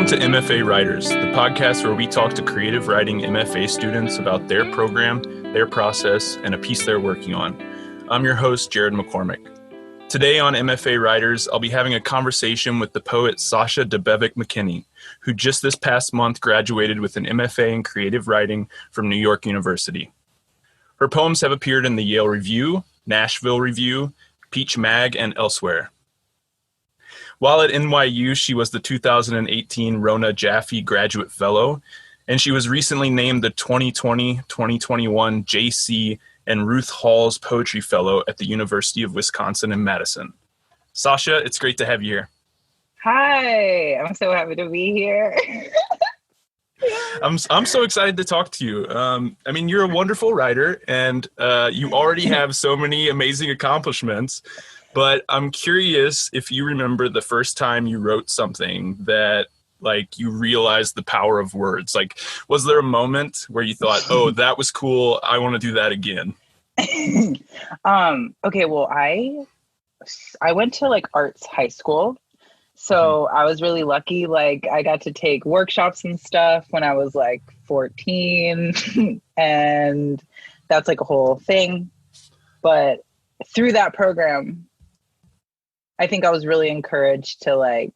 to MFA Writers, the podcast where we talk to creative writing MFA students about their program, their process, and a piece they're working on. I'm your host, Jared McCormick. Today on MFA Writers, I'll be having a conversation with the poet Sasha Debevec-McKenney, who just this past month graduated with an MFA in creative writing from New York University. Her poems have appeared in the Yale Review, Nashville Review, Peach Mag, and elsewhere. While at NYU, she was the 2018 Rona Jaffe Graduate Fellow, and she was recently named the 2020-2021 J.C. and Ruth Hall's Poetry Fellow at the University of Wisconsin in Madison. Sasha, it's great to have you here. Hi, I'm so happy to be here. I'm so excited to talk to you. You're a wonderful writer, and you already have so many amazing accomplishments. But I'm curious if you remember the first time you wrote something that, you realized the power of words. Was there a moment where you thought, oh, that was cool, I want to do that again? Okay, well, I went to, arts high school. So I was really lucky. I got to take workshops and stuff when I was, 14. And that's, a whole thing. But through that program, I think I was really encouraged to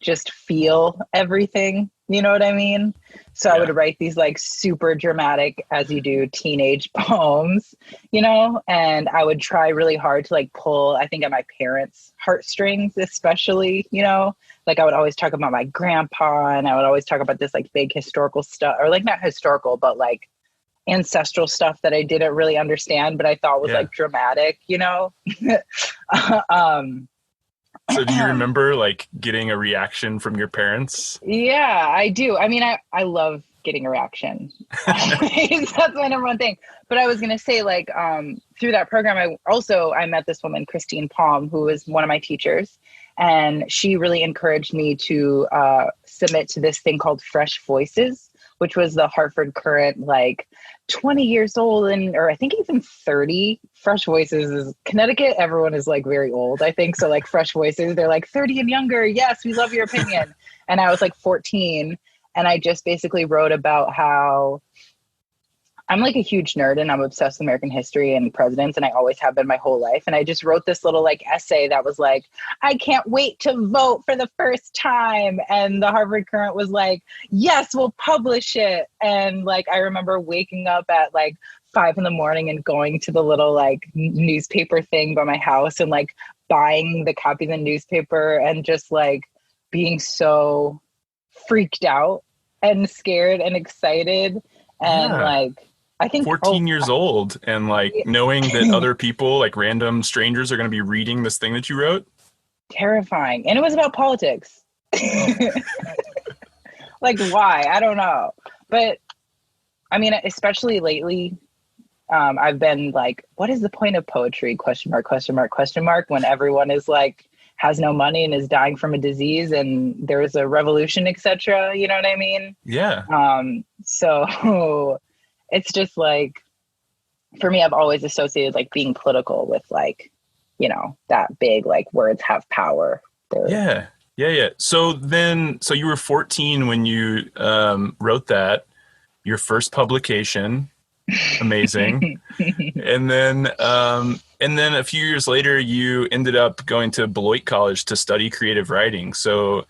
just feel everything, you know what I mean? So yeah. I would write these super dramatic, as you do, teenage poems, and I would try really hard to pull, I think, at my parents' heartstrings, especially, I would always talk about my grandpa, and I would always talk about this big historical stuff, or not historical, but ancestral stuff that I didn't really understand, but I thought was dramatic, So do you remember getting a reaction from your parents? Yeah, I do. I love getting a reaction. That's my number one thing. But I was going to say through that program, I met this woman, Christine Palm, who was one of my teachers. And she really encouraged me to submit to this thing called Fresh Voices, which was the Hartford Current, 20 years old or I think even 30. Fresh Voices is Connecticut. Everyone is very old, I think. So Fresh Voices, they're 30 and younger. Yes, we love your opinion. And I was 14. And I just basically wrote about how I'm a huge nerd and I'm obsessed with American history and presidents. And I always have been my whole life. And I just wrote this little essay that was I can't wait to vote for the first time. And the Harvard Current was yes, we'll publish it. And I remember waking up at 5 a.m. and going to the little newspaper thing by my house and buying the copy of the newspaper and just being so freaked out and scared and excited. And I think 14 years old and knowing that other people, random strangers, are going to be reading this thing that you wrote. Terrifying. And it was about politics. Why? I don't know. But especially lately, I've been what is the point of poetry? Question mark, question mark, question mark, when everyone is has no money and is dying from a disease and there's a revolution, etc. You know what I mean? Yeah. So it's just for me, I've always associated being political with that big words have power. Yeah. So you were 14 when you wrote that, your first publication. Amazing. And then a few years later, you ended up going to Beloit College to study creative writing. So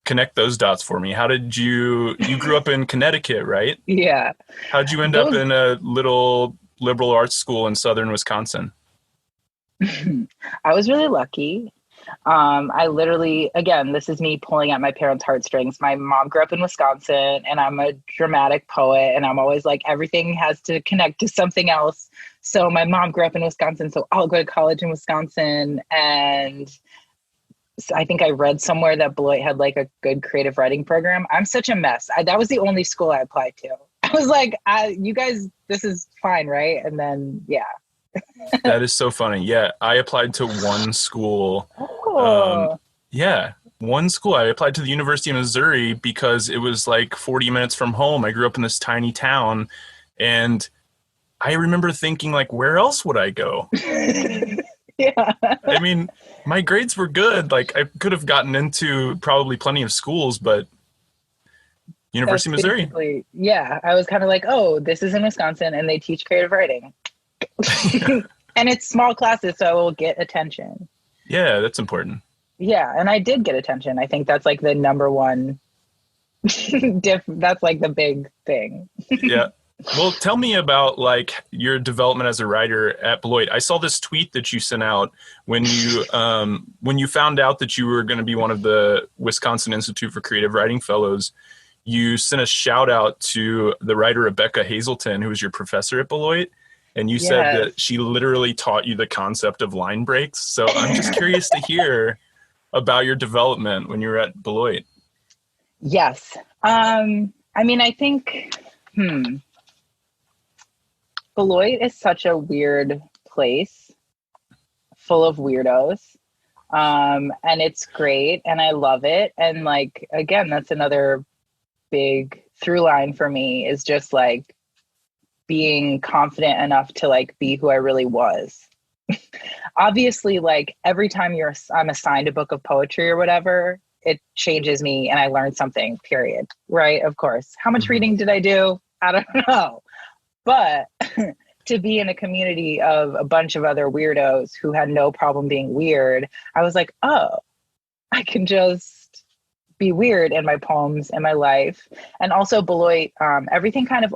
connect those dots for me. How did you grew up in Connecticut, right? Yeah. How'd you end up in a little liberal arts school in southern Wisconsin? I was really lucky. I literally, again, this is me pulling at my parents' heartstrings. My mom grew up in Wisconsin and I'm a dramatic poet and I'm always everything has to connect to something else. So my mom grew up in Wisconsin, so I'll go to college in Wisconsin. And I think I read somewhere that Beloit had a good creative writing program. I'm such a mess. That was the only school I applied to. I was you guys, this is fine, right? And then, yeah. That is so funny. Yeah, I applied to one school. Oh. One school. I applied to the University of Missouri because it was 40 minutes from home. I grew up in this tiny town, and I remember thinking, where else would I go? Yeah. My grades were good. I could have gotten into probably plenty of schools, but University of Missouri. Basically, yeah. I was kind of like, oh, this is in Wisconsin and they teach creative writing. And it's small classes, so I will get attention. Yeah, that's important. Yeah, and I did get attention. I think that's like the number one that's like the big thing. Yeah. Well, tell me about like your development as a writer at Beloit. I saw this tweet that you sent out when you found out that you were going to be one of the Wisconsin Institute for Creative Writing Fellows. You sent a shout out to the writer Rebecca Hazelton, who was your professor at Beloit. And you said that she literally taught you the concept of line breaks. So I'm just curious to hear about your development when you were at Beloit. Yes. I mean, I think, Beloit is such a weird place full of weirdos. And it's great and I love it. And like, again, that's another big through line for me is just like being confident enough to like be who I really was. Obviously, like every time I'm assigned a book of poetry or whatever, it changes me and I learn something, period. Right? Of course. How much reading did I do? I don't know. But to be in a community of a bunch of other weirdos who had no problem being weird, I was like, oh, I can just be weird in my poems and my life. And also Beloit, everything kind of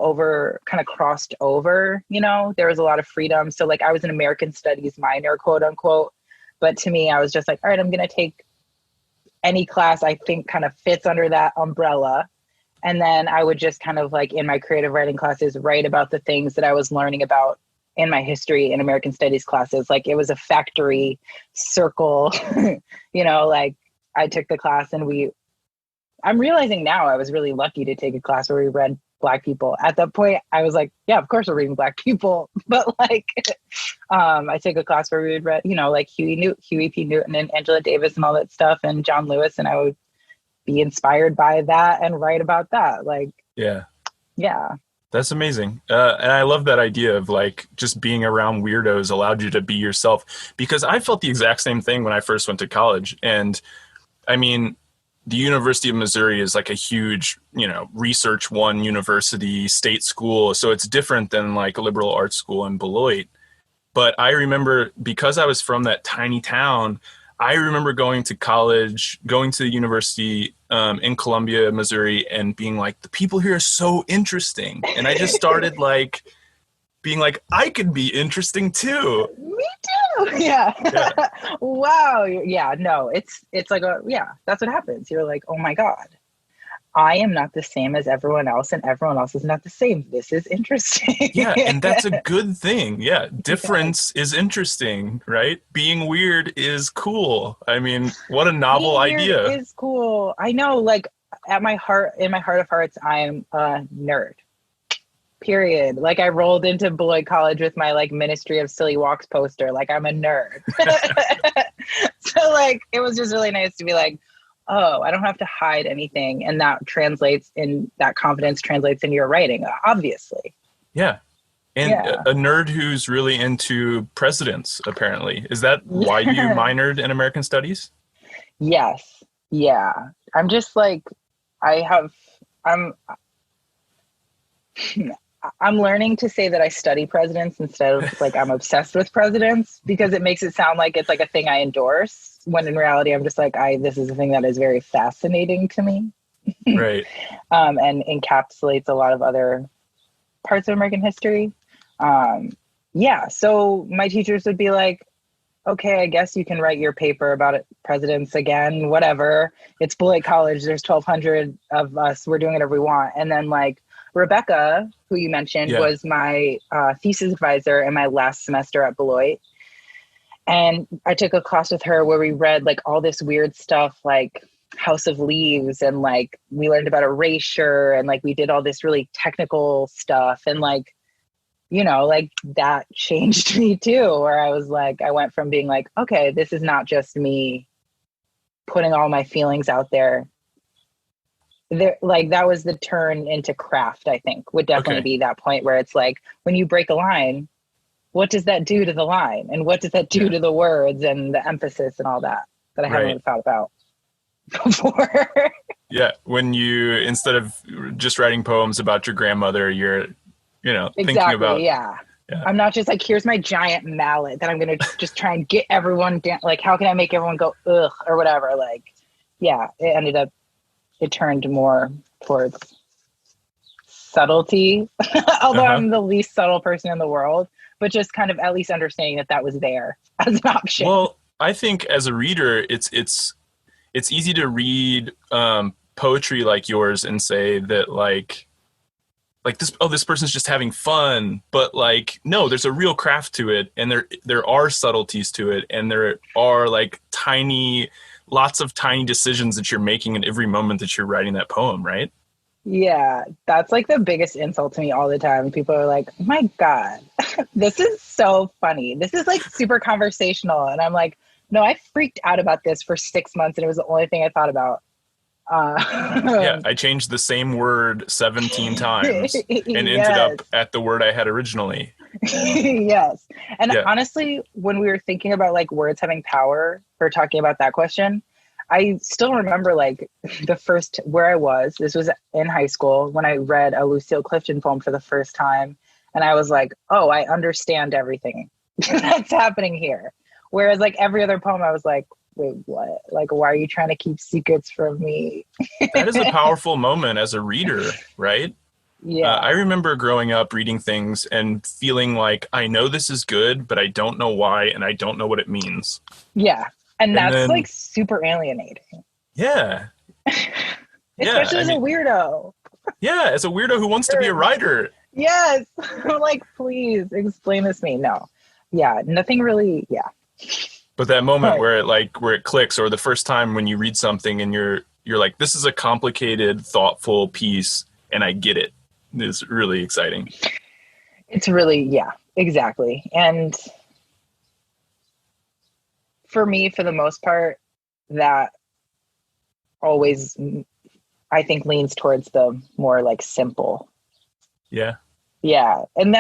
crossed over, you know, there was a lot of freedom. So like I was an American Studies minor, quote unquote. But to me, I was just like, all right, I'm going to take any class I think kind of fits under that umbrella. And then I would just kind of like in my creative writing classes, write about the things that I was learning about in my history and American Studies classes. Like it was a factory circle, you know, like I took the class and I'm realizing now I was really lucky to take a class where we read Black people. At that point, I was like, yeah, of course we're reading Black people. But like, I took a class where we would read, you know, like Huey P. Newton and Angela Davis and all that stuff and John Lewis. And I would be inspired by that and write about that. Like, yeah. That's amazing. And I love that idea of like just being around weirdos allowed you to be yourself, because I felt the exact same thing when I first went to college. And I mean, the University of Missouri is like a huge, you know, research one university, state school. So it's different than like a liberal arts school in Beloit. But I remember, because I was from that tiny town, I remember going to college, going to the university in Columbia, Missouri, and being like, the people here are so interesting. And I just started like being like, I could be interesting too. Me too. Yeah. Wow. Yeah. No, it's like that's what happens. You're like, oh my God, I am not the same as everyone else and everyone else is not the same. This is interesting. Yeah. And that's a good thing. Yeah. Difference is interesting, right? Being weird is cool. I mean, what a novel idea. It is cool. I know, like in my heart of hearts, I am a nerd. Period. Like I rolled into Beloit College with my like Ministry of Silly Walks poster. Like I'm a nerd. So like, it was just really nice to be like, oh, I don't have to hide anything. And that confidence translates into your writing, obviously. Yeah. And a nerd who's really into presidents, apparently. Is that why you minored in American Studies? Yes. Yeah. I'm just like, I'm learning to say that I study presidents instead of like I'm obsessed with presidents, because it makes it sound like it's like a thing I endorse, when in reality I'm just like, this is a thing that is very fascinating to me. Right. And encapsulates a lot of other parts of American history. So my teachers would be like, okay, I guess you can write your paper about presidents again, whatever. It's Beloit College. There's 1,200 of us. We're doing whatever we want. And then like Rebecca, who you mentioned, was my thesis advisor in my last semester at Beloit. And I took a class with her where we read like all this weird stuff, like House of Leaves, and like we learned about erasure, and like we did all this really technical stuff. And like, you know, like that changed me too, where I was like, I went from being like, okay, this is not just me putting all my feelings out there. Like that was the turn into craft, I think, would definitely be that point where it's like, when you break a line, what does that do to the line? And what does that do to the words and the emphasis and all that I haven't really thought about before? Yeah, when you, instead of just writing poems about your grandmother, you're, thinking about. Yeah. Yeah. I'm not just like, here's my giant mallet that I'm going to just try and get everyone down. Like, how can I make everyone go, ugh, or whatever? Like, yeah, it turned more towards subtlety, although I'm the least subtle person in the world, but just kind of at least understanding that was there as an option. Well, I think as a reader, it's easy to read poetry like yours and say that like this person's just having fun, but like, no, there's a real craft to it, and there are subtleties to it, and there are like lots of tiny decisions that you're making in every moment that you're writing that poem, right? Yeah, that's like the biggest insult to me all the time. People are like, oh my God, this is so funny. This is like super conversational. And I'm like, no, I freaked out about this for 6 months and it was the only thing I thought about. Yeah, I changed the same word 17 times and ended up at the word I had originally. Yes. And honestly, when we were thinking about like words having power or talking about that question, I still remember like the first where I was. This was in high school when I read a Lucille Clifton poem for the first time. And I was like, oh, I understand everything that's happening here. Whereas like every other poem, I was like, wait, what? Like, why are you trying to keep secrets from me? That is a powerful moment as a reader, right? Yeah. I remember growing up reading things and feeling like, I know this is good, but I don't know why, and I don't know what it means. Yeah. And that's like super alienating. Yeah. Especially as a weirdo. Yeah, as a weirdo who wants to be a writer. Yes. Like, please explain this to me. No. Yeah. Nothing really. Yeah. But that moment where it clicks, or the first time when you read something and you're like, this is a complicated, thoughtful piece, and I get it, is really exciting. It's really, yeah, exactly. And for me, for the most part, that always, I think, leans towards the more like simple. Yeah. Yeah. And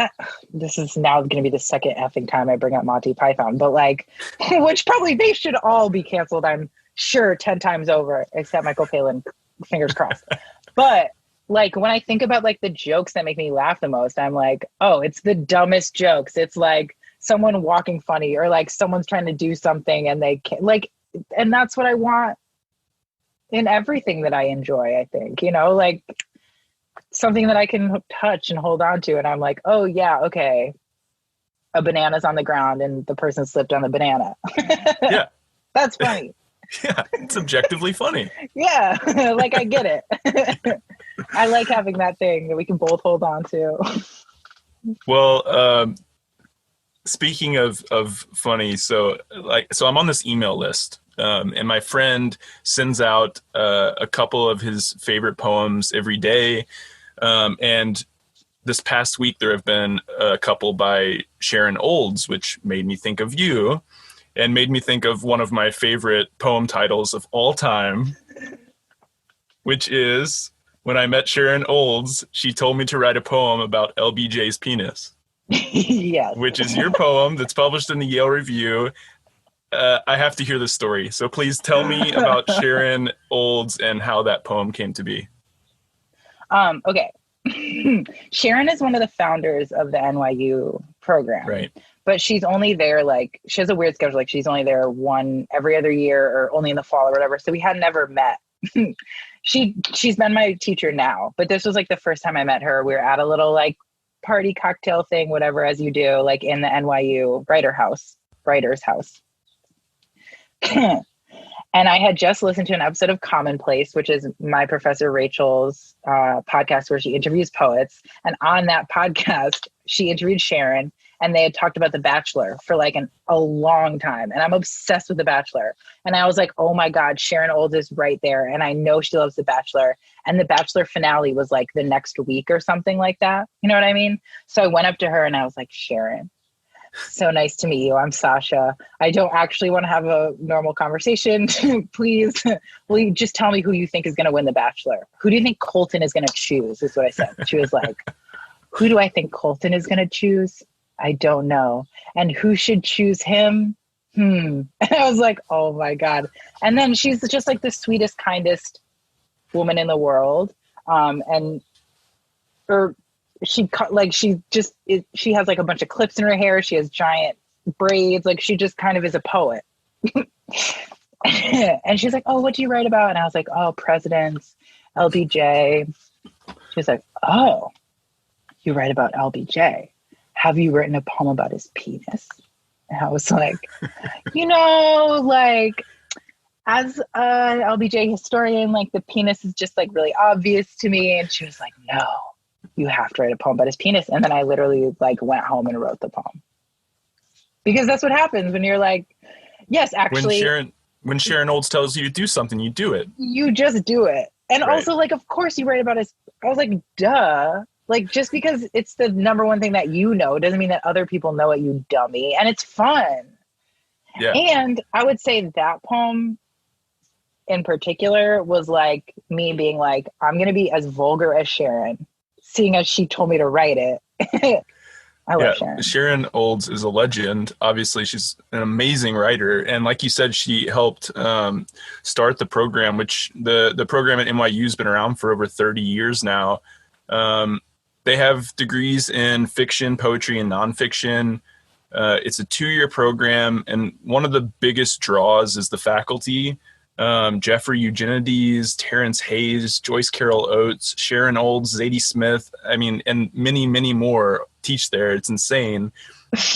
this is now going to be the second effing time I bring up Monty Python, but like, which probably they should all be canceled, I'm sure, 10 times over, except Michael Palin, fingers crossed. But like, when I think about like the jokes that make me laugh the most, I'm like, oh, it's the dumbest jokes. It's like someone walking funny, or like someone's trying to do something and they can't, like, and that's what I want in everything that I enjoy, I think, like something that I can touch and hold on to. And I'm like, oh yeah, okay. A banana's on the ground and the person slipped on the banana. Yeah. That's funny. Yeah. It's objectively funny. Yeah. Like, I get it. I like having that thing that we can both hold on to. Well, speaking of funny, so I'm on this email list, and my friend sends out a couple of his favorite poems every day. And this past week, there have been a couple by Sharon Olds, which made me think of you and made me think of one of my favorite poem titles of all time, which is, when I met Sharon Olds, she told me to write a poem about LBJ's penis. Yes. Which is your poem that's published in the Yale Review. I have to hear this story. So please tell me about Sharon Olds and how that poem came to be. Okay. Sharon is one of the founders of the NYU program. Right. But she's only there, like, she has a weird schedule. Like, she's only there every other year, or only in the fall or whatever. So we had never met. She's been my teacher now, but this was like the first time I met her. We were at a little like party cocktail thing, whatever, as you do, like in the NYU writer's house. And I had just listened to an episode of Commonplace, which is my professor Rachel's podcast where she interviews poets. And on that podcast, she interviewed Sharon, and they had talked about The Bachelor for like a long time. And I'm obsessed with The Bachelor. And I was like, oh my God, Sharon Olds is right there. And I know she loves The Bachelor. And The Bachelor finale was like the next week or something like that. You know what I mean? So I went up to her and I was like, Sharon, so nice to meet you. I'm Sasha. I don't actually want to have a normal conversation. Please, will you just tell me who you think is going to win The Bachelor? Who do you think Colton is going to choose, is what I said. She was like, who do I think Colton is going to choose? I don't know. And who should choose him? And I was like, oh my God. And then she's just like the sweetest, kindest woman in the world. She has like a bunch of clips in her hair. She has giant braids. Like she just kind of is a poet. And she's like, oh, what do you write about? And I was like, oh, presidents, LBJ. She was like, oh, you write about LBJ. Have you written a poem about his penis? And I was like, like as an LBJ historian, like the penis is just like really obvious to me. And she was like, no, you have to write a poem about his penis. And then I literally like went home and wrote the poem. Because that's what happens when you're like, yes, actually. When Sharon Olds tells you to do something, you do it. You just do it. And right. Also, like, of course you write about his, I was like, duh. Like, just because it's the number one thing that you know doesn't mean that other people know it, you dummy. And it's fun. Yeah. And I would say that poem in particular was like me being like, I'm going to be as vulgar as Sharon, seeing as she told me to write it. I love Sharon. Sharon Olds is a legend. Obviously, she's an amazing writer. And like you said, she helped start the program, which the program at NYU has been around for over 30 years now. They have degrees in fiction, poetry, and nonfiction. It's a 2-year program. And one of the biggest draws is the faculty. Jeffrey Eugenides, Terrence Hayes, Joyce Carol Oates, Sharon Olds, Zadie Smith, and many, many more teach there. It's insane.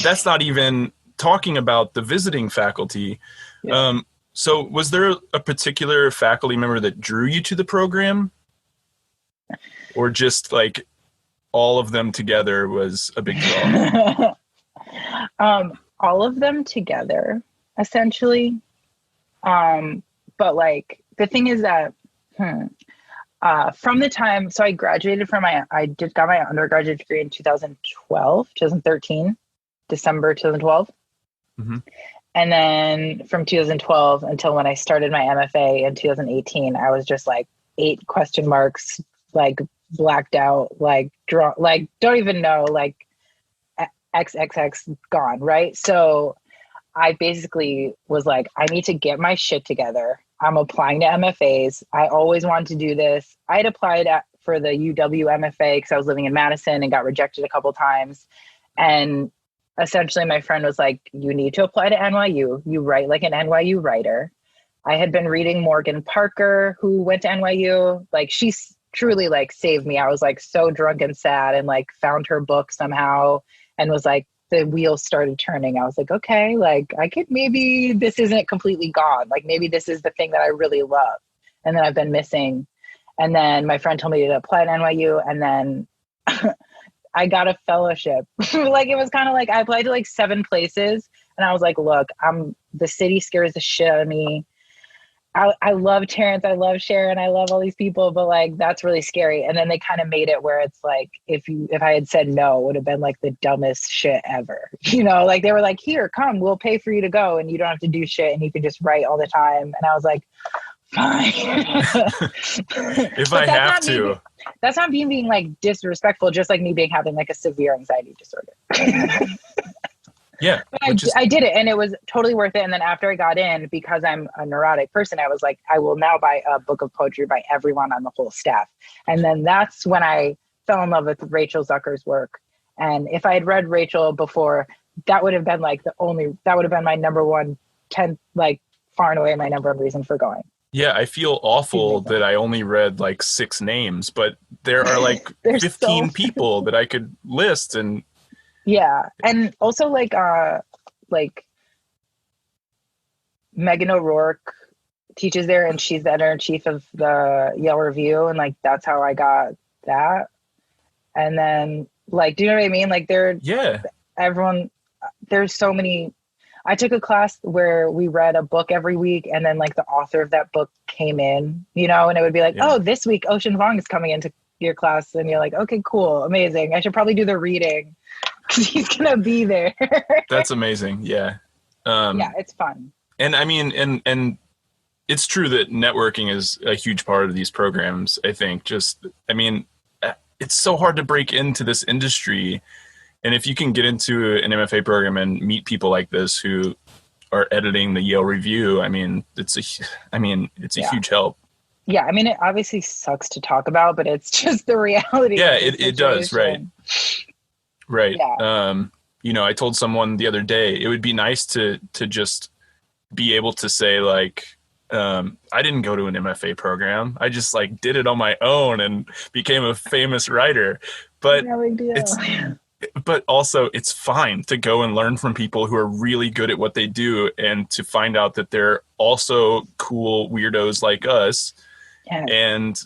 That's not even talking about the visiting faculty. Yeah. So was there a particular faculty member that drew you to the program? Or just like all of them together was a big draw? All of them together, essentially. But like the thing is that from the time, so I graduated got my undergraduate degree in 2013, December 2012. Mm-hmm. And then from 2012 until when I started my MFA in 2018, I was just like 8 question marks, like blacked out, like draw, like don't even know, like XXX gone, right? So I basically was like, I need to get my shit together. I'm applying to MFAs. I always wanted to do this. I had applied for the UW MFA because I was living in Madison and got rejected a couple times. And essentially my friend was like, you need to apply to NYU. You write like an NYU writer. I had been reading Morgan Parker, who went to NYU. Like she's truly like saved me. I was like so drunk and sad and like found her book somehow and was like, the wheels started turning. I was like, okay, like I could, maybe this isn't completely gone. Like maybe this is the thing that I really love. And then I've been missing. And then my friend told me to apply to NYU. And then I got a fellowship. Like, it was kind of like, I applied to like 7 places and I was like, look, the city scares the shit out of me. I love Terrence, I love Sharon, I love all these people, but like that's really scary. And then they kind of made it where it's like if I had said no, it would have been like the dumbest shit ever. Like they were like, here, come, we'll pay for you to go and you don't have to do shit and you can just write all the time. And I was like, fine. If I have to. That's not being like disrespectful, just like me having like a severe anxiety disorder. Yeah. But I did it and it was totally worth it. And then after I got in, because I'm a neurotic person, I was like, I will now buy a book of poetry by everyone on the whole staff. And then that's when I fell in love with Rachel Zucker's work. And if I had read Rachel before, that would have been like that would have been my number one, like far and away my number one reason for going. Yeah, I feel awful that I only read like 6 names, but there are like 15 people that I could list. And yeah. And also like Megan O'Rourke teaches there and she's the editor-in-chief of the Yale Review. And like, that's how I got that. And then like, do you know what I mean? Like everyone, there's so many. I took a class where we read a book every week and then like the author of that book came in, and it would be like, oh, this week Ocean Vuong is coming into your class. And you're like, okay, cool. Amazing. I should probably do the reading. He's gonna be there. That's amazing. Yeah. Yeah, it's fun. And I mean, and it's true that networking is a huge part of these programs. I think it's so hard to break into this industry. And if you can get into an MFA program and meet people like this who are editing the Yale Review, it's a huge help. Yeah, I mean, it obviously sucks to talk about, but it's just the reality. Yeah, of the it does, right. situation. Right. Yeah. I told someone the other day, it would be nice to just be able to say like, I didn't go to an MFA program. I just like did it on my own and became a famous writer. But No big deal. but also it's fine to go and learn from people who are really good at what they do and to find out that they're also cool weirdos like us Yeah. and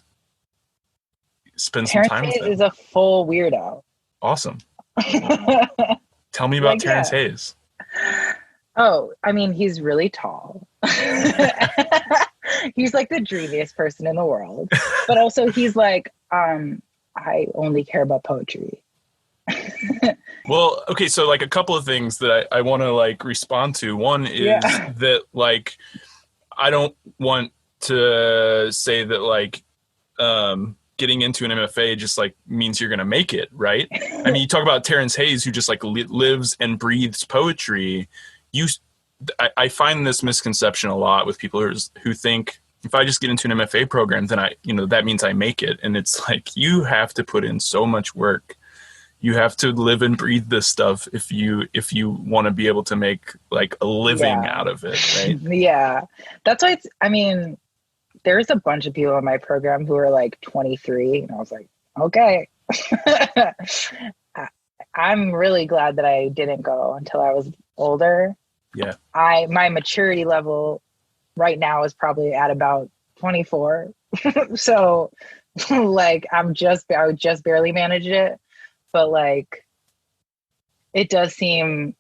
spend some Terrence time with Hayes them. is a full weirdo. Awesome. Tell me about Terrence Hayes. Oh, I mean, he's really tall. He's like the dreamiest person in the world. But also he's like, I only care about poetry. Well, okay, so like a couple of things that I want to like respond to. One is that like I don't want to say that like getting into an MFA just like means you're going to make it, right? I mean, you talk about Terrence Hayes who just like lives and breathes poetry. I find this misconception a lot with people who think if I just get into an MFA program, then that means I make it. And it's like, you have to put in so much work. You have to live and breathe this stuff if you want to be able to make like a living out of it, right? Yeah. That's why there's a bunch of people in my program who are like 23 and I was like, okay. I'm really glad that I didn't go until I was older. Yeah. My maturity level right now is probably at about 24. So like I would just barely manage it. But like, it does seem,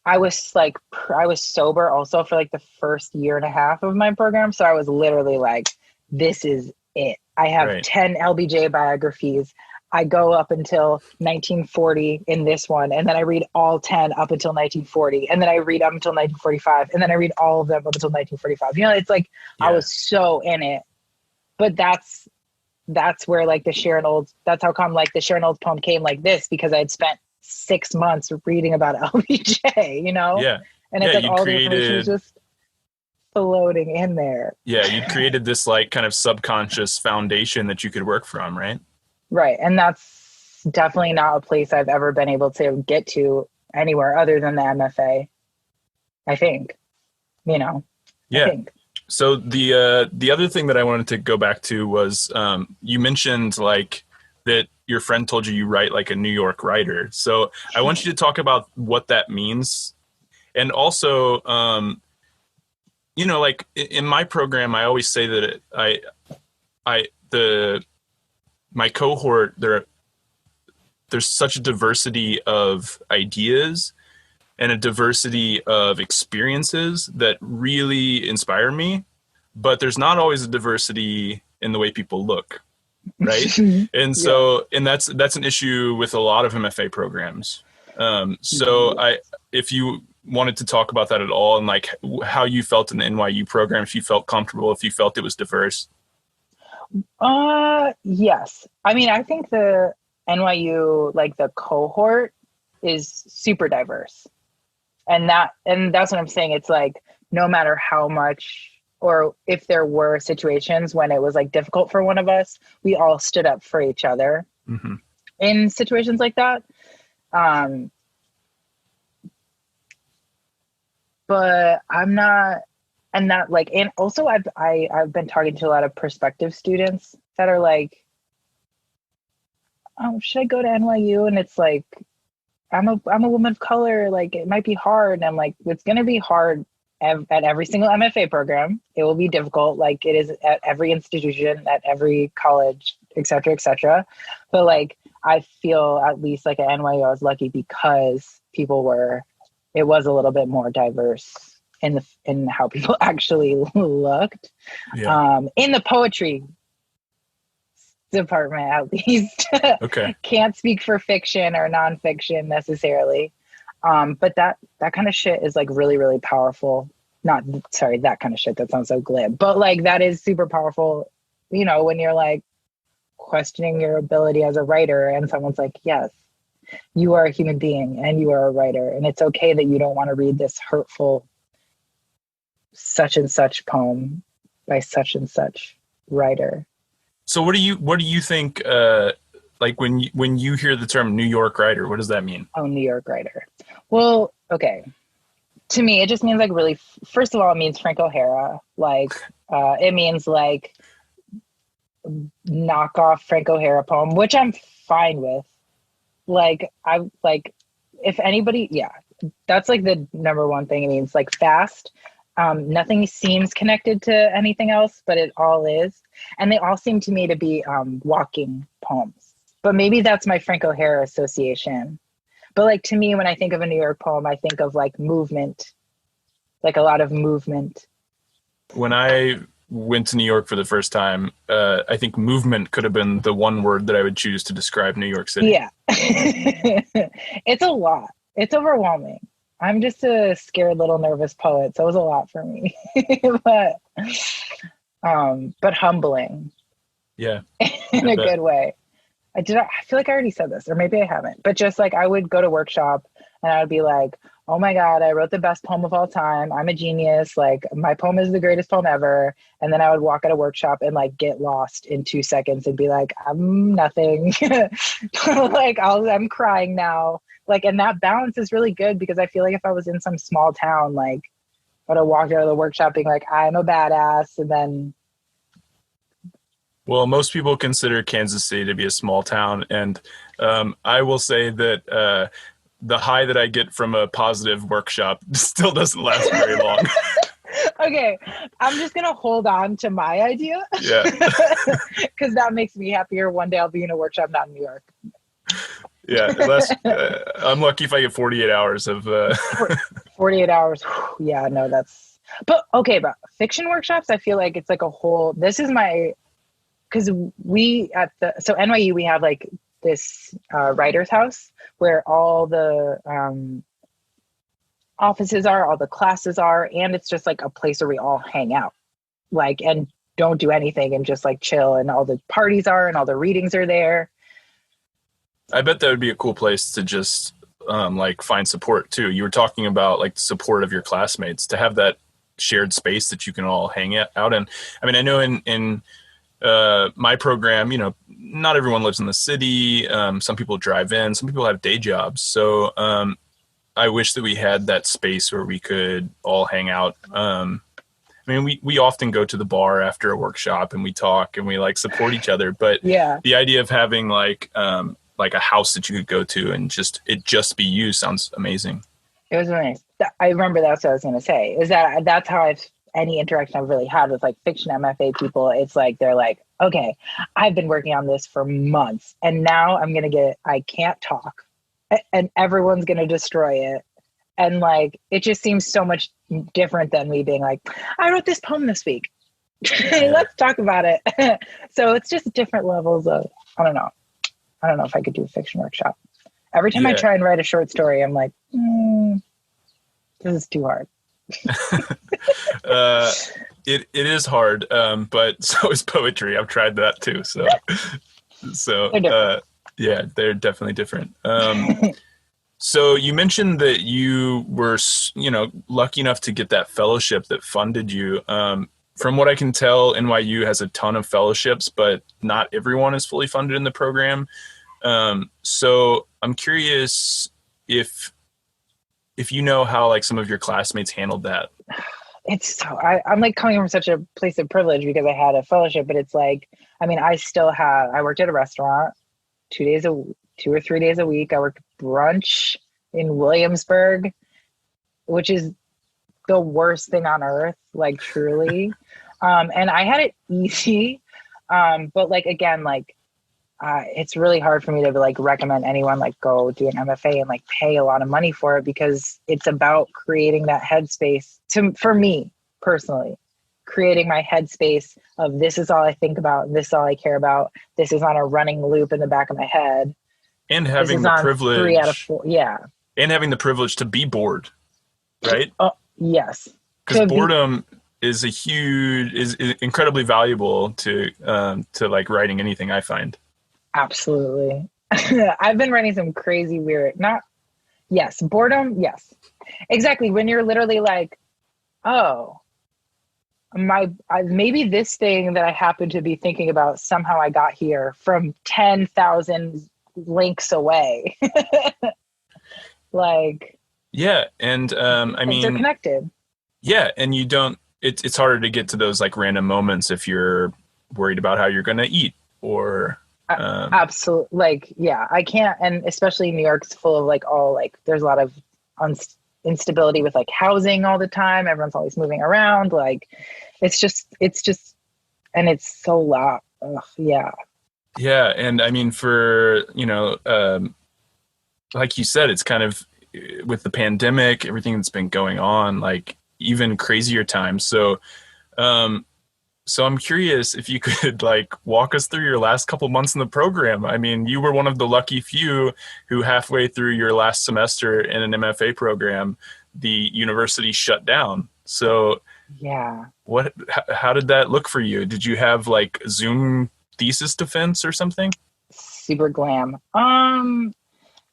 I was sober also for like the first year and a half of my program. So I was literally like, this is it. I have 10 LBJ biographies. I go up until 1940 in this one. And then I read all 10 up until 1940. And then I read up until 1945. And then I read all of them up until 1945. It's like, I was so in it. But that's where like that's how come like the Sharon Olds poem came like this, because I had spent 6 months reading about LBJ, Yeah. And it's like all the information was just floating in there. Yeah, you created this like kind of subconscious foundation that you could work from, right? Right. And that's definitely not a place I've ever been able to get to anywhere other than the MFA, I think. Yeah. I think. So the other thing that I wanted to go back to was you mentioned like that your friend told you write like a New York writer. So I want you to talk about what that means. And also, like in my program, I always say that my cohort, there's such a diversity of ideas and a diversity of experiences that really inspire me, but there's not always a diversity in the way people look, right? And so, and that's an issue with a lot of MFA programs. If you wanted to talk about that at all and like how you felt in the NYU program, if you felt comfortable, if you felt it was diverse. Yes. I mean, I think the NYU, like the cohort is super diverse. And that's what I'm saying. It's like, no matter how much, or if there were situations when it was like difficult for one of us, we all stood up for each other in situations like that. But I'm not, and that like, and also I've been talking to a lot of prospective students that are like, oh, should I go to NYU? And it's like, I'm a woman of color. Like, it might be hard. And I'm like, it's going to be hard at every single MFA program. It will be difficult. Like it is at every institution, at every college, et cetera, et cetera. But like, I feel at least like at NYU, I was lucky because it was a little bit more diverse in how people actually looked. In the poetry department, at least. Okay. Can't speak for fiction or nonfiction necessarily. But that kind of shit is like really, really powerful. That kind of shit, that sounds so glib, but like that is super powerful, when you're like questioning your ability as a writer and someone's like, yes, you are a human being and you are a writer, and it's okay that you don't want to read this hurtful such and such poem. by such and such writer. So what do you think, like when you hear the term New York writer, what does that mean? Oh, New York writer. Well, okay. To me, it just means like really, first of all, it means Frank O'Hara. Like, it means like knockoff Frank O'Hara poem, which I'm fine with. Like, if anybody, yeah, that's like the number one thing. It means like fast. Nothing seems connected to anything else, but it all is. And they all seem to me to be walking poems. But maybe that's my Frank O'Hara association. But like, to me, when I think of a New York poem, I think of like movement, like a lot of movement. When I went to New York for the first time, I think movement could have been the one word that I would choose to describe New York City. Yeah. It's a lot. It's overwhelming. I'm just a scared little nervous poet, so it was a lot for me. but humbling. Yeah. In a good way. I feel like I already said this, or maybe I haven't, but just like I would go to workshop and I would be like, oh my God, I wrote the best poem of all time. I'm a genius. Like, my poem is the greatest poem ever. And then I would walk at a workshop and like get lost in 2 seconds and be like, I'm nothing. Like, I'm crying now. Like, and that balance is really good, because I feel like if I was in some small town, like I would have walked out of the workshop being like, I'm a badass. And then. Well, most people consider Kansas City to be a small town. And I will say that the high that I get from a positive workshop still doesn't last very long. Okay, I'm just going to hold on to my idea. Yeah. Because that makes me happier. One day I'll be in a workshop, not in New York. Yeah, I'm lucky if I get 48 hours of... 48 hours. Yeah, no, that's... But, okay, but fiction workshops, I feel like it's like a whole... This is my... Because so NYU, we have like this writer's house where all the offices are, all the classes are, and it's just like a place where we all hang out, like, and don't do anything and just like chill, and all the parties are and all the readings are there. I bet that would be a cool place to just like find support too. You were talking about like the support of your classmates, to have that shared space that you can all hang out in. I mean, I know in my program, you know, not everyone lives in the city. Some people drive in, some people have day jobs. So I wish that we had that space where we could all hang out. I mean, we often go to the bar after a workshop and we talk and we like support each other. But yeah, the idea of having like a house that you could go to and just be you sounds amazing. It was nice. I remember that's what I was going to say, is that's how any interaction I've really had with like fiction MFA people. It's like, they're like, okay, I've been working on this for months and now I can't talk and everyone's going to destroy it. And like, it just seems so much different than me being like, I wrote this poem this week. Let's talk about it. So it's just different levels of, I don't know if I could do a fiction workshop. Every time I try and write a short story, I'm like, this is too hard. It is hard, but so is poetry. I've tried that too. So yeah, they're definitely different. So you mentioned that you were, lucky enough to get that fellowship that funded you. From what I can tell, NYU has a ton of fellowships, but not everyone is fully funded in the program. So I'm curious if you know how like some of your classmates handled that. It's so, I'm like coming from such a place of privilege because I had a fellowship, but it's like, I mean, I worked at a restaurant 2 or 3 days a week. I worked brunch in Williamsburg, which is the worst thing on earth, like truly. And I had it easy. But like, again, like, it's really hard for me to like recommend anyone like go do an MFA and like pay a lot of money for it, because it's about creating that headspace for me personally, creating my headspace of this is all I think about. This is all I care about. This is on a running loop in the back of my head. And having the privilege, 3 out of 4, yeah. And having the privilege to be bored, right? Oh, yes. Because boredom is incredibly valuable to like writing anything, I find. Absolutely. I've been writing some crazy boredom. Yes, exactly. When you're literally like, oh, maybe this thing that I happen to be thinking about, somehow I got here from 10,000 links away. Like, Yeah. And I things are mean, connected. yeah, and you don't, it's harder to get to those like random moments if you're worried about how you're going to eat or, Absolutely. Like, yeah, I can't. And especially New York's full of like all like, there's a lot of instability with like housing all the time. Everyone's always moving around. Like, it's just, and it's so loud. Ugh, yeah. yeah. And I mean, for, like you said, it's kind of with the pandemic, everything that's been going on, like even crazier times. So I'm curious if you could like walk us through your last couple months in the program. I mean, you were one of the lucky few who halfway through your last semester in an MFA program, the university shut down. So Yeah. how did that look for you? Did you have like Zoom thesis defense or something? Super glam.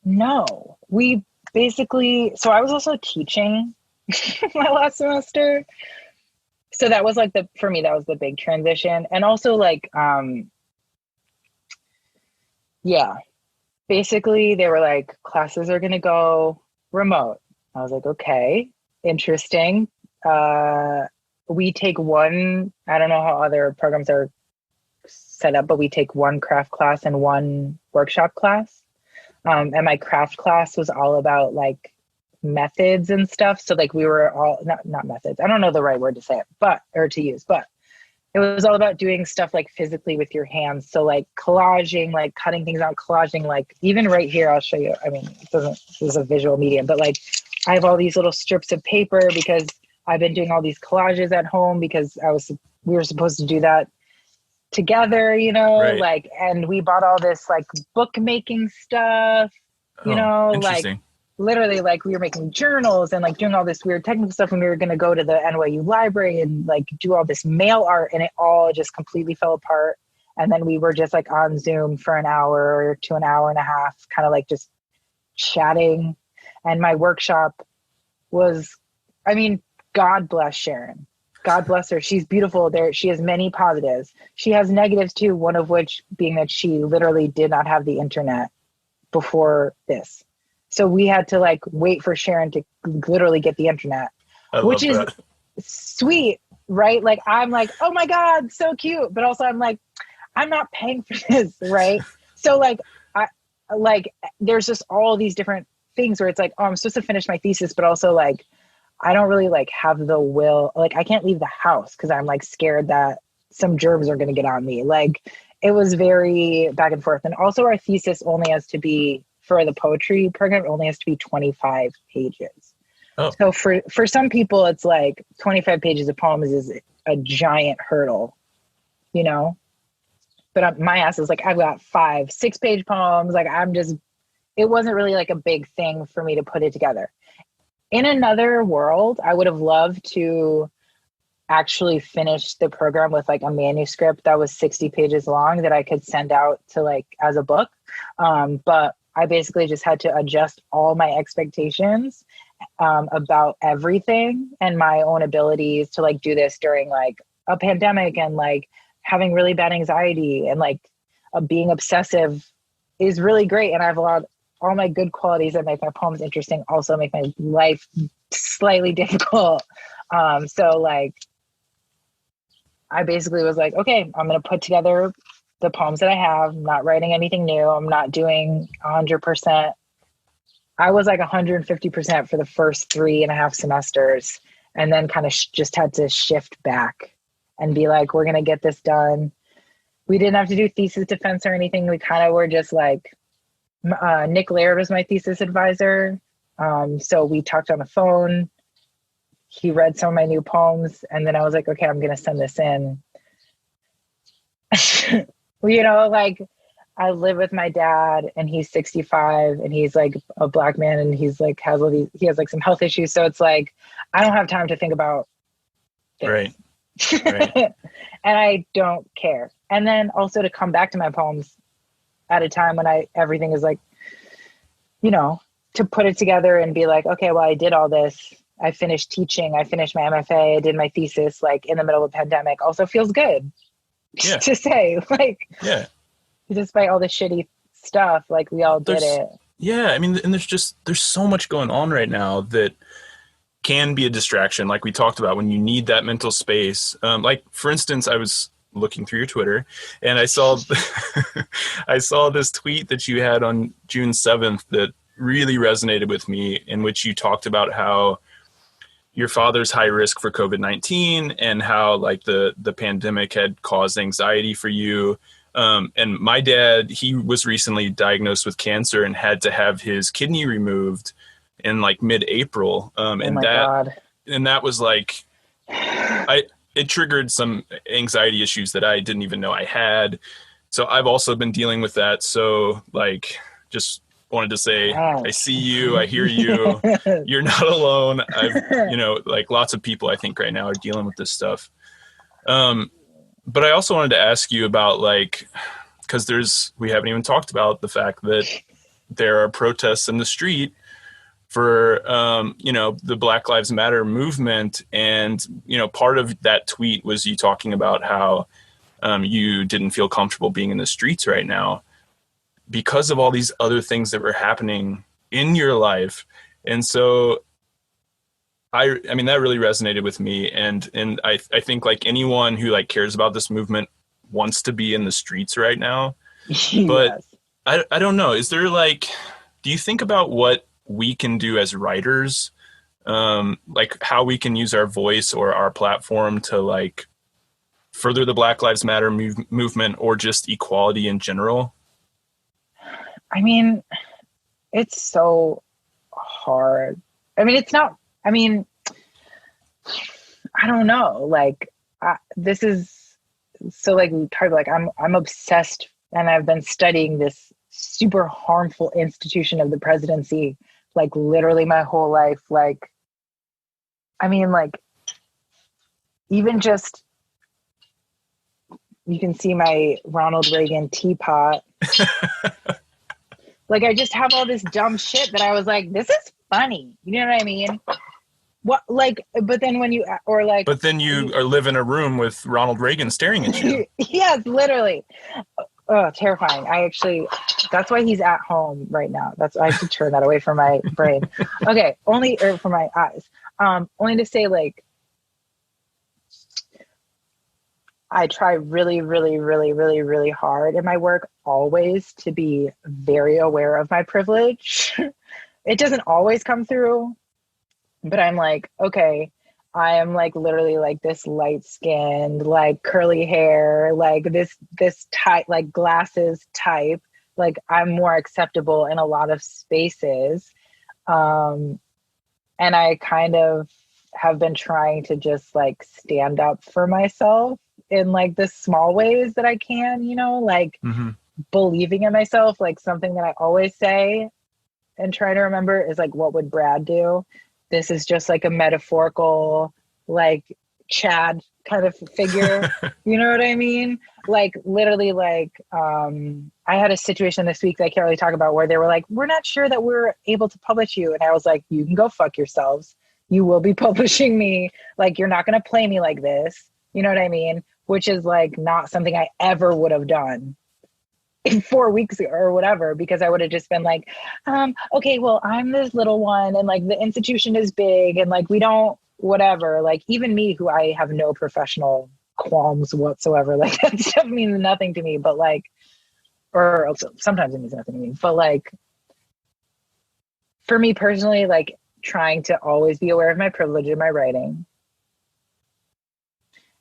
No, we basically, so I was also teaching my last semester. So that was like for me, that was the big transition. And also like, yeah, basically they were like, classes are going to go remote. I was like, okay, interesting. We take one, I don't know how other programs are set up, but we take one craft class and one workshop class. And my craft class was all about like methods and stuff. So like we were all not methods. I don't know the right word to say it, but it was all about doing stuff like physically with your hands. So like collaging, like cutting things out, collaging, like even right here, I'll show you. I mean, this is a visual medium, but like I have all these little strips of paper because I've been doing all these collages at home because we were supposed to do that together, Right. like, and we bought all this like bookmaking stuff, like Interesting. literally like we were making journals and like doing all this weird technical stuff when we were going to go to the NYU library and like do all this mail art, and it all just completely fell apart. And then we were just like on Zoom for an hour to an hour and a half, kind of like just chatting. And my workshop was, I mean, God bless Sharon. God bless her. She's beautiful. She has many positives. She has negatives too, one of which being that she literally did not have the internet before this. So we had to like wait for Sharon to literally get the internet, which is sweet, right? Like I'm like, oh my God, so cute. But also I'm like, I'm not paying for this, right? So like there's just all these different things where it's like, oh, I'm supposed to finish my thesis, but also like I don't really like have the will, like I can't leave the house because I'm like scared that some germs are going to get on me. Like it was very back and forth. And also our thesis only has to be, for the poetry program, it only has to be 25 pages. Oh. So for some people, it's like 25 pages of poems is a giant hurdle, But my ass is like, I've got 5-6 page poems. Like it wasn't really like a big thing for me to put it together. In another world, I would have loved to actually finish the program with like a manuscript that was 60 pages long that I could send out to like as a book. But I basically just had to adjust all my expectations about everything and my own abilities to like do this during like a pandemic and like having really bad anxiety and like being obsessive is really great. And I've allowed all my good qualities that make my poems interesting also make my life slightly difficult. So like, I basically was like, okay, I'm going to put together the poems that I have. I'm not writing anything new. I'm not doing 100%. I was like 150% for the first 3.5 semesters, and then kind of just had to shift back and be like, we're going to get this done. We didn't have to do thesis defense or anything. We kind of were just like, Nick Laird was my thesis advisor. So we talked on the phone. He read some of my new poems, and then I was like, okay, I'm going to send this in. Like I live with my dad and he's 65 and he's like a Black man and he's like, he has like some health issues. So it's like, I don't have time to think about this. Right. And I don't care. And then also to come back to my poems at a time when everything is like, to put it together and be like, okay, well, I did all this. I finished teaching. I finished my MFA. I did my thesis like in the middle of a pandemic. Also feels good to say, like, despite all the shitty stuff, like we all did it. Yeah. I mean, and there's so much going on right now that can be a distraction. Like we talked about, when you need that mental space. Like for instance, I was looking through your Twitter and I saw, I saw this tweet that you had on June 7th that really resonated with me, in which you talked about how your father's high risk for COVID-19 and how like the pandemic had caused anxiety for you. And my dad, he was recently diagnosed with cancer and had to have his kidney removed in like mid-April. And that was like, it triggered some anxiety issues that I didn't even know I had. So I've also been dealing with that. So like, just wanted to say, I see you, I hear you, you're not alone. Like lots of people I think right now are dealing with this stuff. But I also wanted to ask you about like, because we haven't even talked about the fact that there are protests in the street for, the Black Lives Matter movement. And, part of that tweet was you talking about how you didn't feel comfortable being in the streets right now because of all these other things that were happening in your life. And so I mean, that really resonated with me. And I think like anyone who like cares about this movement wants to be in the streets right now. But yes. I don't know. Is there like, do you think about what we can do as writers? Like how we can use our voice or our platform to like further the Black Lives Matter movement or just equality in general? I mean, it's so hard. I mean, it's not, I mean, I don't know. Like, this is so like we talked about, like I'm obsessed, and I've been studying this super harmful institution of the presidency, like literally my whole life. Like, I mean, like, even just, you can see my Ronald Reagan teapot. Like, I just have all this dumb shit that I was like, this is funny. You know what I mean? What, like, but then when you, or like. But then you live in a room with Ronald Reagan staring at you. Yes, literally. Oh, terrifying. That's why he's at home right now. I have to turn that away from my brain. Okay. From my eyes. Only to say, like, I try really, really, really, really, really hard in my work always to be very aware of my privilege. It doesn't always come through, but I'm like, okay, I am like literally like this light skinned, like curly hair, like this type, like glasses type, like I'm more acceptable in a lot of spaces. And I kind of have been trying to just like stand up for myself in like the small ways that I can, like believing in myself. Like something that I always say and try to remember is like, what would Brad do? This is just like a metaphorical, like Chad kind of figure. You know what I mean? Like literally, like I had a situation this week that I can't really talk about, where they were like, we're not sure that we're able to publish you. And I was like, you can go fuck yourselves. You will be publishing me. Like, you're not going to play me like this. You know what I mean? Which is like not something I ever would have done in 4 weeks or whatever, because I would have just been like, okay, well, I'm this little one and like the institution is big and like we don't, whatever. Like even me, who I have no professional qualms whatsoever, like that stuff means nothing to me, but like, or sometimes it means nothing to me, but like for me personally, like trying to always be aware of my privilege in my writing.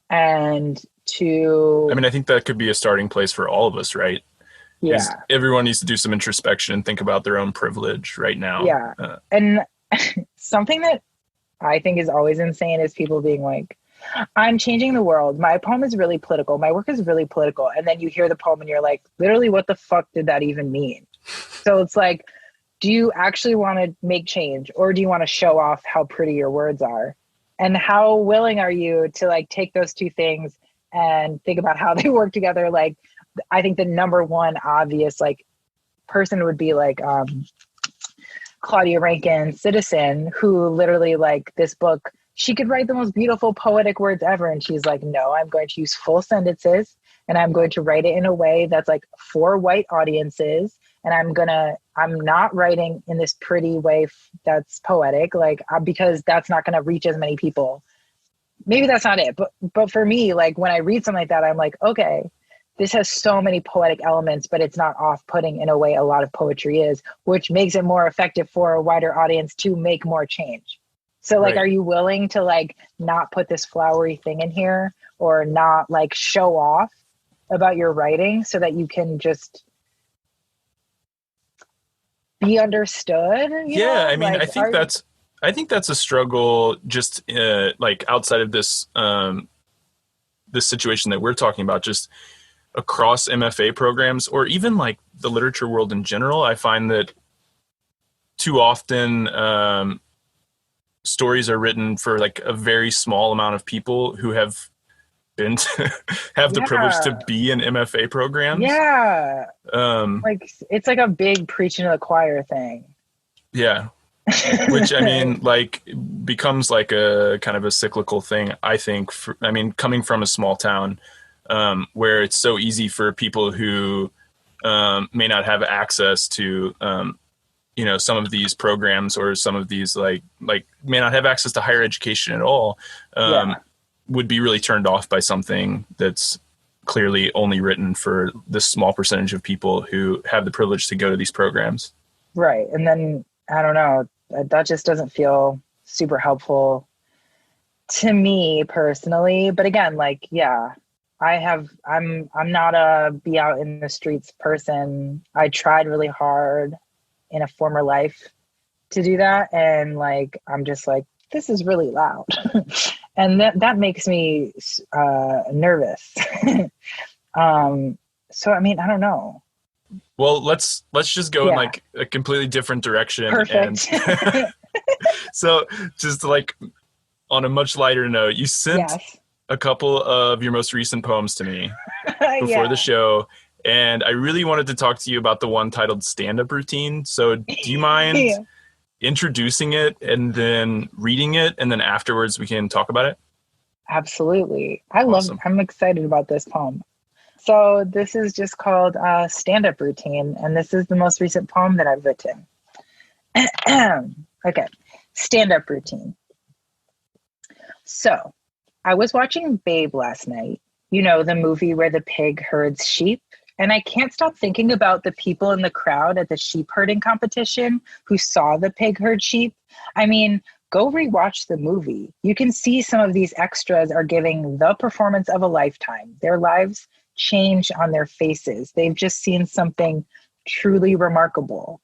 And I mean, I think that could be a starting place for all of us, right? Yeah. Everyone needs to do some introspection and think about their own privilege right now. Yeah. And something that I think is always insane is people being like, I'm changing the world. My poem is really political. My work is really political. And then you hear the poem and you're like, literally, what the fuck did that even mean? So it's like, do you actually want to make change, or do you want to show off how pretty your words are? And how willing are you to like take those two things and think about how they work together? Like, I think the number one obvious like person would be like, Claudia Rankine, Citizen, who literally like this book, she could write the most beautiful poetic words ever. And she's like, no, I'm going to use full sentences and I'm going to write it in a way that's like for white audiences. And I'm not writing in this pretty way that's poetic, like, because that's not going to reach as many people. Maybe that's not it. But for me, like when I read something like that, I'm like, okay, this has so many poetic elements, but it's not off-putting in a way a lot of poetry is, which makes it more effective for a wider audience to make more change. So like, Are you willing to like not put this flowery thing in here or not like show off about your writing so that you can just be understood? Yeah, I mean, like, I think that's a struggle just like outside of this this situation that we're talking about, just across MFA programs or even like the literature world in general. I find that too often stories are written for like a very small amount of people who have been to have the privilege to be in MFA programs. Yeah. Like it's like a big preaching to the choir thing. Yeah. Which I mean, like becomes like a kind of a cyclical thing, I think. Coming from a small town where it's so easy for people who may not have access to, some of these programs or some of these like may not have access to higher education at all, would be really turned off by something that's clearly only written for this small percentage of people who have the privilege to go to these programs. Right. And then, I don't know, that just doesn't feel super helpful to me personally. But again, like, yeah, I'm not a be out in the streets person. I tried really hard in a former life to do that. And like, I'm just like, this is really loud. And that makes me nervous. So, I mean, I don't know. Well, let's just go in like a completely different direction. Perfect. And so just like on a much lighter note, you sent a couple of your most recent poems to me before the show. And I really wanted to talk to you about the one titled Standup Routine. So do you mind introducing it and then reading it, and then afterwards we can talk about it? Absolutely. I'm excited about this poem. So this is just called Standup Routine, and this is the most recent poem that I've written. Okay, Standup Routine. So I was watching Babe last night, the movie where the pig herds sheep, and I can't stop thinking about the people in the crowd at the sheep herding competition who saw the pig herd sheep. I mean, go rewatch the movie. You can see some of these extras are giving the performance of a lifetime. Their lives change on their faces. They've just seen something truly remarkable.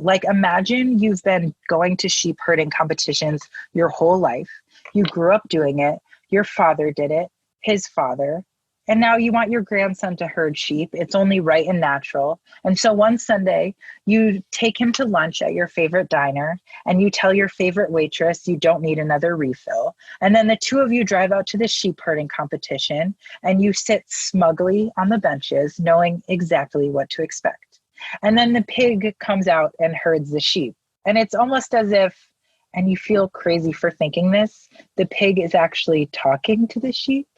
Like imagine you've been going to sheep herding competitions your whole life. You grew up doing it. Your father did it, his father. And now you want your grandson to herd sheep. It's only right and natural. And so one Sunday, you take him to lunch at your favorite diner and you tell your favorite waitress you don't need another refill. And then the two of you drive out to the sheep herding competition and you sit smugly on the benches knowing exactly what to expect. And then the pig comes out and herds the sheep. And it's almost as if, and you feel crazy for thinking this, the pig is actually talking to the sheep.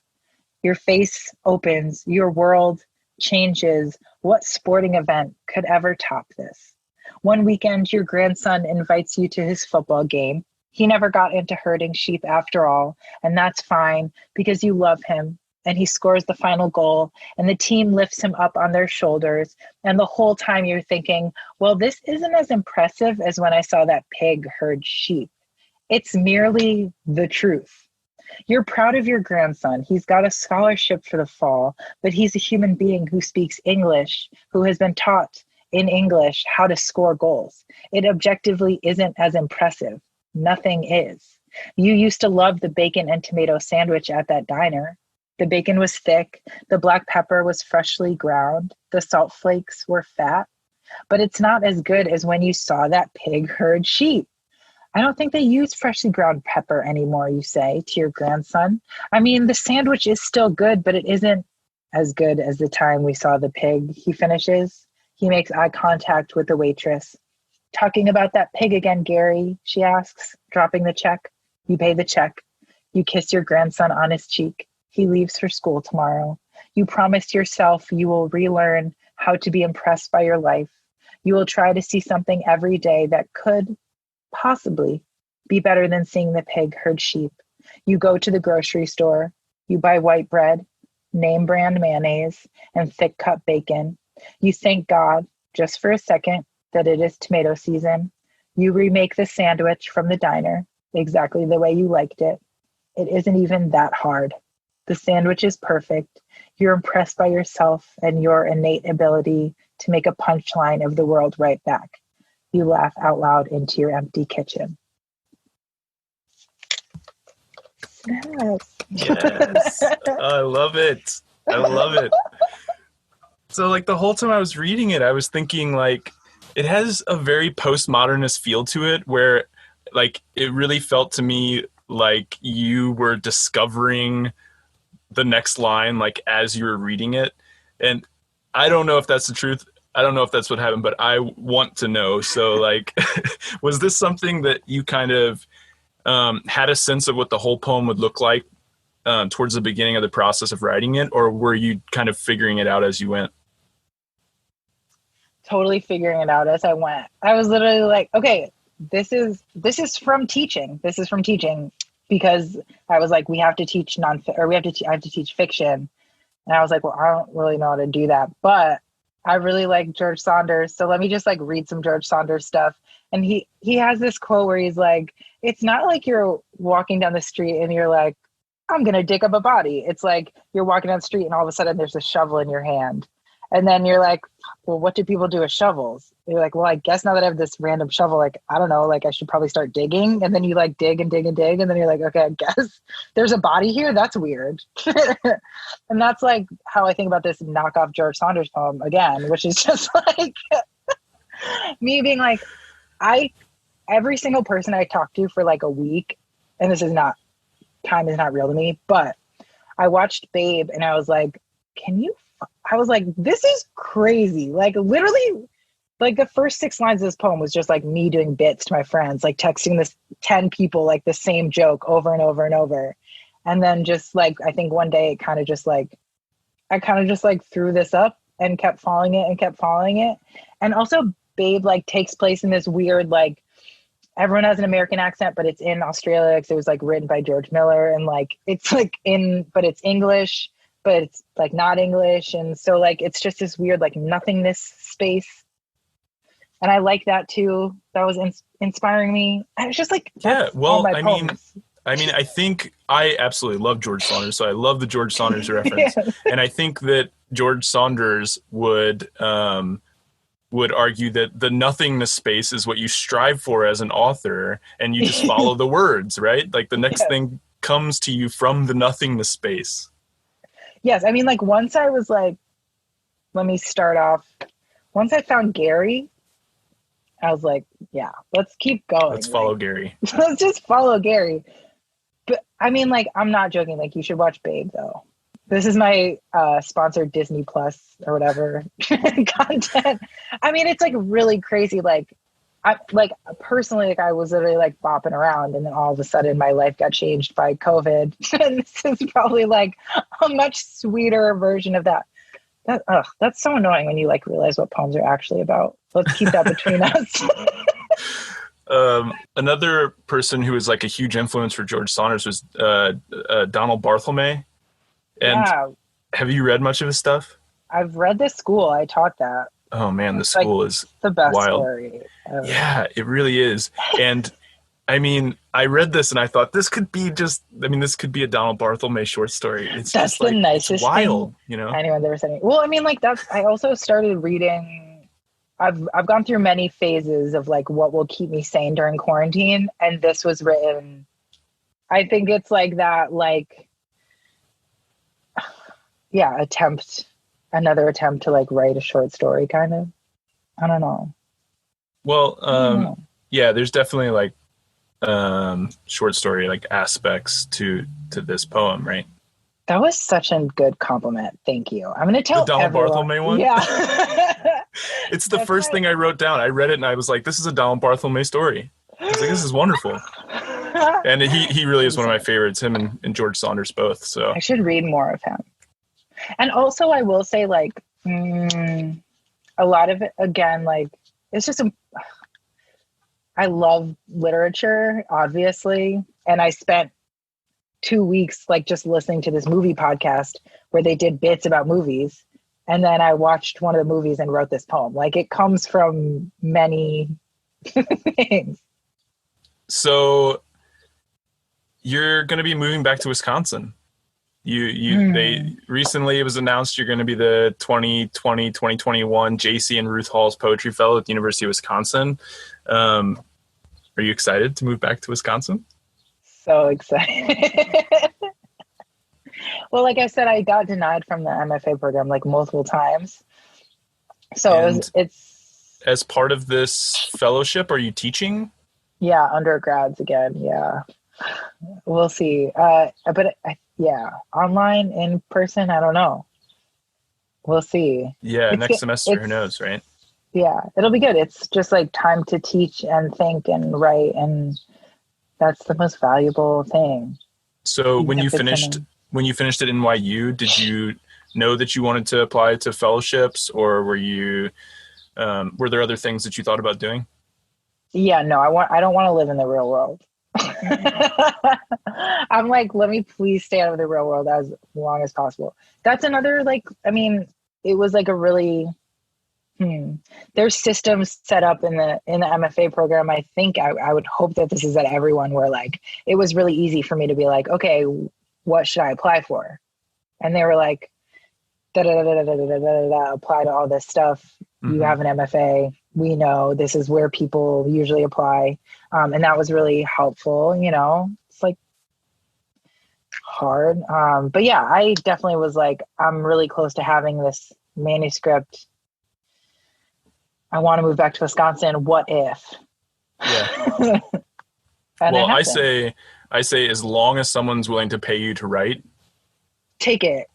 Your face opens, your world changes. What sporting event could ever top this? One weekend, your grandson invites you to his football game. He never got into herding sheep after all, and that's fine because you love him. And he scores the final goal, and the team lifts him up on their shoulders. And the whole time you're thinking, well, this isn't as impressive as when I saw that pig herd sheep. It's merely the truth. You're proud of your grandson. He's got a scholarship for the fall, but he's a human being who speaks English, who has been taught in English how to score goals. It objectively isn't as impressive. Nothing is. You used to love the bacon and tomato sandwich at that diner. The bacon was thick. The black pepper was freshly ground. The salt flakes were fat. But it's not as good as when you saw that pig herd sheep. I don't think they use freshly ground pepper anymore, you say to your grandson. I mean, the sandwich is still good, but it isn't as good as the time we saw the pig, he finishes. He makes eye contact with the waitress. Talking about that pig again, Gary, she asks, dropping the check. You pay the check. You kiss your grandson on his cheek. He leaves for school tomorrow. You promise yourself you will relearn how to be impressed by your life. You will try to see something every day that could possibly be better than seeing the pig herd sheep. You go to the grocery store. You buy white bread, name brand mayonnaise, and thick cut bacon. You thank God, just for a second, that it is tomato season. You remake the sandwich from the diner exactly the way you liked it. It isn't even that hard. The sandwich is perfect. You're impressed by yourself and your innate ability to make a punchline of the world right back. You laugh out loud into your empty kitchen. Yes. I love it. I love it. So like the whole time I was reading it, I was thinking like it has a very postmodernist feel to it where like it really felt to me like you were discovering the next line like as you were reading it. And I don't know if that's the truth. I don't know if that's what happened, but I want to know. So like, was this something that you kind of had a sense of what the whole poem would look like towards the beginning of the process of writing it, or were you kind of figuring it out as you went? Totally figuring it out as I went. I was literally like, okay, this is from teaching. This is from teaching because I was like, we have to teach I have to teach fiction. And I was like, well, I don't really know how to do that, but I really like George Saunders. So let me just like read some George Saunders stuff. And he has this quote where he's like, it's not like you're walking down the street and you're like, I'm going to dig up a body. It's like you're walking down the street and all of a sudden there's a shovel in your hand. And then you're like, well, what do people do with shovels? You're like, well, I guess now that I have this random shovel, like, I don't know, like I should probably start digging. And then you like dig and dig and dig. And then you're like, okay, I guess there's a body here. That's weird. And that's like how I think about this knockoff George Saunders poem again, which is just like me being like, every single person I talked to for like a week, and time is not real to me, but I watched Babe and I was like, I was like, this is crazy. Like literally, like the first 6 lines of this poem was just like me doing bits to my friends, like texting this 10 people, like the same joke over and over and over. And then just like, I think one day I kind of just like threw this up and kept following it. And also Babe like takes place in this weird, like everyone has an American accent, but it's in Australia because it was like written by George Miller. And like, it's like but it's English, but it's like not English. And so like, it's just this weird, like nothingness space. And I like that too. That was inspiring me. I was just like, yeah, well, I mean, I think I absolutely love George Saunders. So I love the George Saunders reference. Yeah. And I think that George Saunders would argue that the nothingness space is what you strive for as an author, and you just follow the words, right? Like the next thing comes to you from the nothingness space. Yes. I mean, like once I was like, once I found Gary, I was like, yeah, let's keep going. Let's follow Gary. Let's just follow Gary. But I mean, like, I'm not joking. Like, you should watch Babe, though. This is my sponsored Disney Plus or whatever content. I mean, it's like really crazy. Like, I was literally like bopping around, and then all of a sudden my life got changed by COVID. And this is probably like a much sweeter version of that. That's so annoying when you like realize what poems are actually about. Let's keep that between us. Another person who was like a huge influence for George Saunders was Donald Barthelme. And have you read much of his stuff? I've read The School. I taught that. Oh man, The School is the best wild. Story ever. Yeah, it really is. And I mean, I read this and I thought this could be a Donald Barthelme short story. It's that's just like, the nicest it's wild, thing you know? Anyone's ever said. Well, I mean, like I also started reading. I've gone through many phases of like what will keep me sane during quarantine, and this was written. I think it's like that, like, yeah, another attempt to like write a short story, kind of. I don't know. Well, yeah, there's definitely like short story like aspects to this poem, right? That was such a good compliment. Thank you. I'm going to tell the Donald everyone. Barthelme one. Yeah. It's the first thing I wrote down. I read it and I was like, this is a Donald Barthelme story. I was like, this is wonderful. And he really is one of my favorites, him and George Saunders both. So I should read more of him. And also I will say like a lot of it, again, like it's just I love literature, obviously. And I spent 2 weeks like just listening to this movie podcast where they did bits about movies. And then I watched one of the movies and wrote this poem. Like it comes from many things. So you're going to be moving back to Wisconsin. They recently, it was announced you're going to be the 2020-2021 JC and Ruth Hall's Poetry Fellow at the University of Wisconsin. Are you excited to move back to Wisconsin? So excited. Well, like I said, I got denied from the MFA program like multiple times. So it's as part of this fellowship, are you teaching? Yeah, undergrads again. Yeah, we'll see. But yeah, online, in person, I don't know. We'll see. Yeah, next semester, who knows, right? Yeah, it'll be good. It's just like time to teach and think and write, and that's the most valuable thing. So when you finished at NYU, did you know that you wanted to apply to fellowships, or were there other things that you thought about doing? Yeah, no, I don't want to live in the real world. I'm like, let me please stay out of the real world as long as possible. That's another, like, I mean, it was like a really, there's systems set up in the MFA program. I think I would hope that this is at everyone, where like, it was really easy for me to be like, okay, what should I apply for? And they were like, apply to all this stuff. Mm-hmm. You have an MFA. We know this is where people usually apply. And that was really helpful. You know, it's like hard. But yeah, I definitely was like, I'm really close to having this manuscript. I want to move back to Wisconsin. What if? Yeah. Well, I say, as long as someone's willing to pay you to write, take it.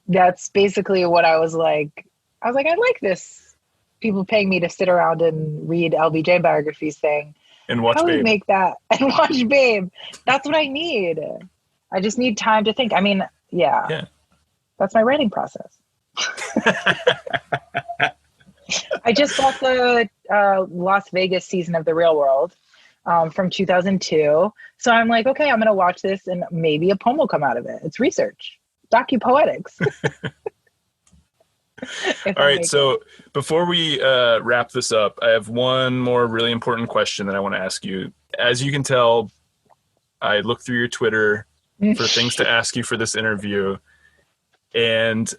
That's basically what I was like. I like this. People paying me to sit around and read LBJ biographies thing. And watch Babe. Make that and watch Babe. That's what I need. I just need time to think. I mean, yeah. That's my writing process. I just bought the Las Vegas season of The Real World from 2002. So I'm like, okay, I'm going to watch this and maybe a poem will come out of it. It's research. Docupoetics. All right. So before we wrap this up, I have one more really important question that I want to ask you. As you can tell, I looked through your Twitter for things to ask you for this interview. And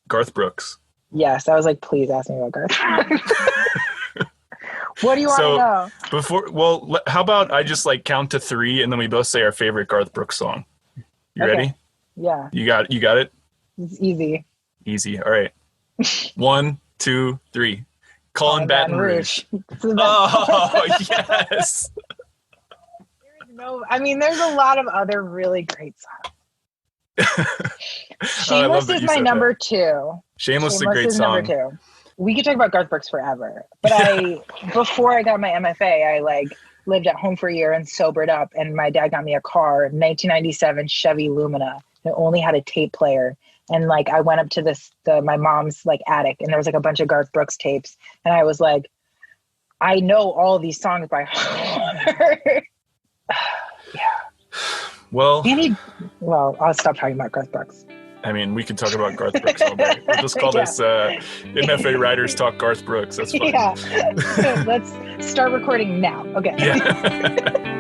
Garth Brooks. Yes. I was like, please ask me about Garth. What do you want to know? How about I just like count to 3 and then we both say our favorite Garth Brooks song. You ready? Yeah. You got it? It's easy. Easy. All right. 1, 2, 3. Calling Baton Rouge. Oh, yes. There's a lot of other really great songs. Shameless is my number 2. Shameless is a great song. Number 2. We could talk about Garth Brooks forever. But before I got my MFA, I like lived at home for a year and sobered up. And my dad got me a car, 1997 Chevy Lumina. It only had a tape player. And like, I went up to my mom's like attic and there was like a bunch of Garth Brooks tapes. And I was like, I know all these songs by heart. Yeah. Well, I'll stop talking about Garth Brooks. I mean, we could talk about Garth Brooks all day. We'll just call this MFA Writers Talk Garth Brooks. That's fine. Yeah. Let's start recording now. Okay. Yeah.